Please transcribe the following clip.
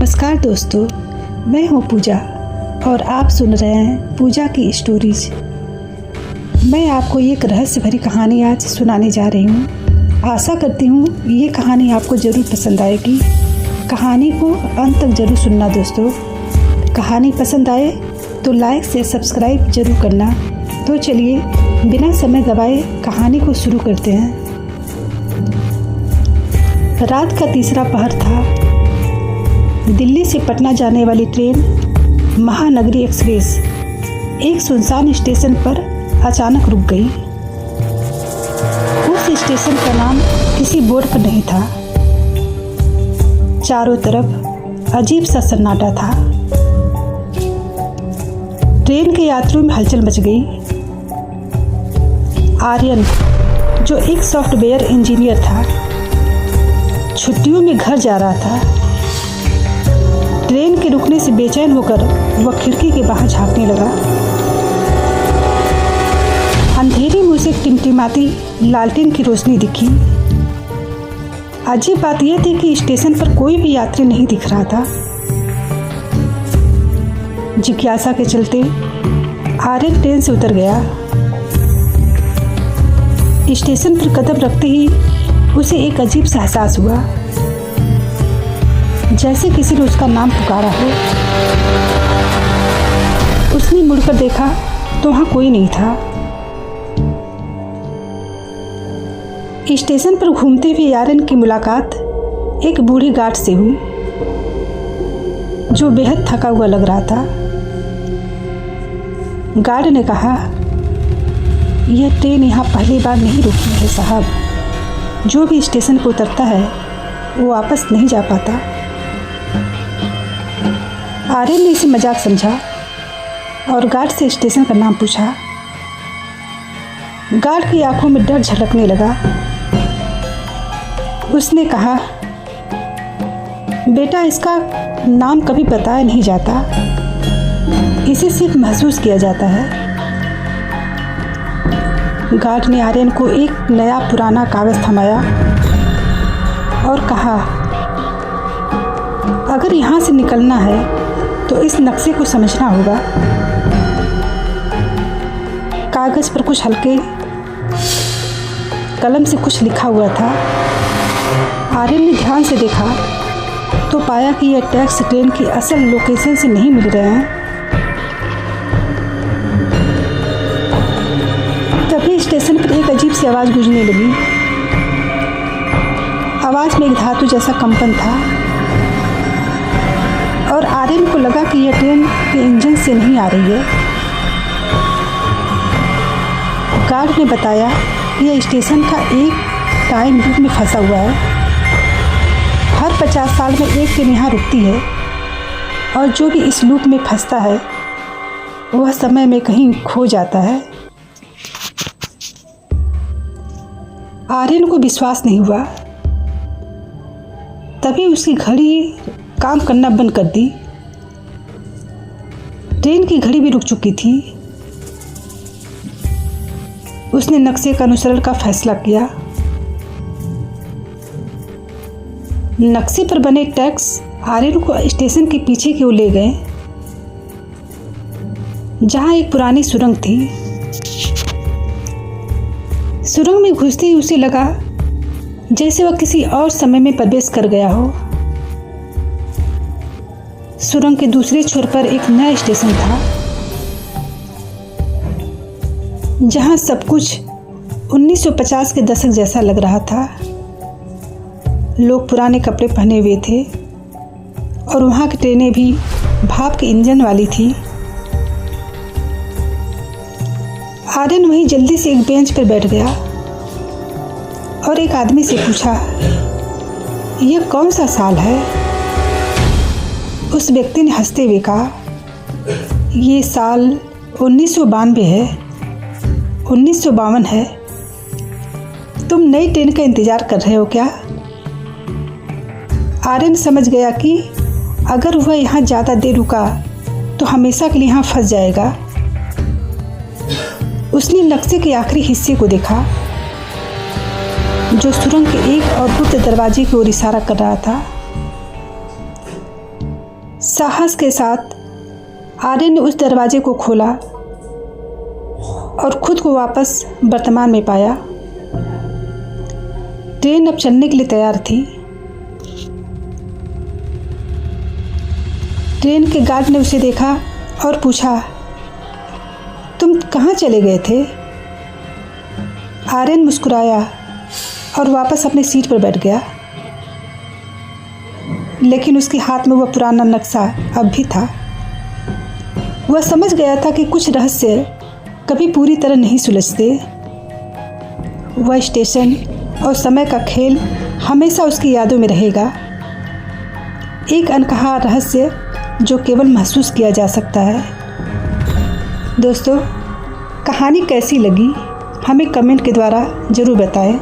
नमस्कार दोस्तों, मैं हूँ पूजा और आप सुन रहे हैं पूजा की स्टोरीज। मैं आपको एक रहस्य भरी कहानी आज सुनाने जा रही हूँ। आशा करती हूँ ये कहानी आपको ज़रूर पसंद आएगी। कहानी को अंत तक ज़रूर सुनना दोस्तों। कहानी पसंद आए तो लाइक से सब्सक्राइब ज़रूर करना। तो चलिए बिना समय गवाए कहानी को शुरू करते हैं। रात का तीसरा पहर था। दिल्ली से पटना जाने वाली ट्रेन महानगरी एक्सप्रेस एक सुनसान स्टेशन पर अचानक रुक गई। उस स्टेशन का नाम किसी बोर्ड पर नहीं था। चारों तरफ अजीब सा सन्नाटा था। ट्रेन के यात्रियों में हलचल मच गई। आर्यन, जो एक सॉफ्टवेयर इंजीनियर था, छुट्टियों में घर जा रहा था। ट्रेन के रुकने से बेचैन होकर वह खिड़की के बाहर झांकने लगा। अंधेरे में उसे टिमटिमाती लालटेन की रोशनी दिखी। अजीब बात यह थी कि स्टेशन पर कोई भी यात्री नहीं दिख रहा था। जिज्ञासा के चलते आर्यन ट्रेन से उतर गया। स्टेशन पर कदम रखते ही उसे एक अजीब सा एहसास हुआ, जैसे किसी ने उसका नाम पुकारा हो। उसने मुड़कर देखा तो वहां कोई नहीं था। स्टेशन पर घूमते हुए आर्यन की मुलाकात एक बूढ़ी गार्ड से हुई, जो बेहद थका हुआ लग रहा था। गार्ड ने कहा, यह ट्रेन यहाँ पहली बार नहीं रुकी है साहब। जो भी स्टेशन पर उतरता है वो वापस नहीं जा पाता। आर्यन ने इसे मजाक समझा और गार्ड से स्टेशन का नाम पूछा। गार्ड की आंखों में डर झलकने लगा। उसने कहा, बेटा, इसका नाम कभी बताया नहीं जाता, इसे सिर्फ महसूस किया जाता है। गार्ड ने आर्यन को एक नया पुराना कागज थमाया और कहा, अगर यहाँ से निकलना है तो इस नक्शे को समझना होगा। कागज पर कुछ हल्के कलम से कुछ लिखा हुआ था। आर्यन ने ध्यान से देखा तो पाया कि यह टैक्स ट्रेन की असल लोकेशन से नहीं मिल रहे हैं। तभी स्टेशन पर एक अजीब सी आवाज़ गूंजने लगी। आवाज़ में एक धातु जैसा कंपन था और आर्यन को लगा कि यह ट्रेन के इंजन से नहीं आ रही है। गार्ड ने बताया कि यह स्टेशन का एक टाइम लूप में फंसा हुआ है। हर 50 साल में एक ट्रेन यहाँ रुकती है और जो भी इस लूप में फंसता है वह समय में कहीं खो जाता है। आर्यन को विश्वास नहीं हुआ। तभी उसकी घड़ी काम करना बंद कर दी। ट्रेन की घड़ी भी रुक चुकी थी। उसने नक्शे का अनुसरण का फैसला किया। नक्शे पर बने टैक्स आर्यन को स्टेशन के पीछे की ओर ले गए, जहां एक पुरानी सुरंग थी। सुरंग में घुसते ही उसे लगा जैसे वह किसी और समय में प्रवेश कर गया हो। सुरंग के दूसरे छोर पर एक नया स्टेशन था, जहां सब कुछ 1950 के दशक जैसा लग रहा था। लोग पुराने कपड़े पहने हुए थे और वहां की ट्रेनें भी भाप के इंजन वाली थी। आर्यन वहीं जल्दी से एक बेंच पर बैठ गया और एक आदमी से पूछा, यह कौन सा साल है? उस व्यक्ति ने हंसते हुए कहा, ये साल 1992 है। 1952 है। तुम नई ट्रेन का इंतज़ार कर रहे हो क्या? आर्यन समझ गया कि अगर वह यहाँ ज़्यादा देर रुका तो हमेशा के लिए यहाँ फंस जाएगा। उसने नक्शे के आखिरी हिस्से को देखा, जो सुरंग के एक और गुप्त दरवाजे की ओर इशारा कर रहा था। साहस के साथ आर्यन ने उस दरवाजे को खोला और खुद को वापस वर्तमान में पाया। ट्रेन अब चलने के लिए तैयार थी। ट्रेन के गार्ड ने उसे देखा और पूछा, तुम कहाँ चले गए थे? आर्यन मुस्कुराया और वापस अपनी सीट पर बैठ गया, लेकिन उसके हाथ में वह पुराना नक्शा अब भी था। वह समझ गया था कि कुछ रहस्य कभी पूरी तरह नहीं सुलझते। वह स्टेशन और समय का खेल हमेशा उसकी यादों में रहेगा, एक अनकहा रहस्य जो केवल महसूस किया जा सकता है। दोस्तों, कहानी कैसी लगी हमें कमेंट के द्वारा ज़रूर बताएं।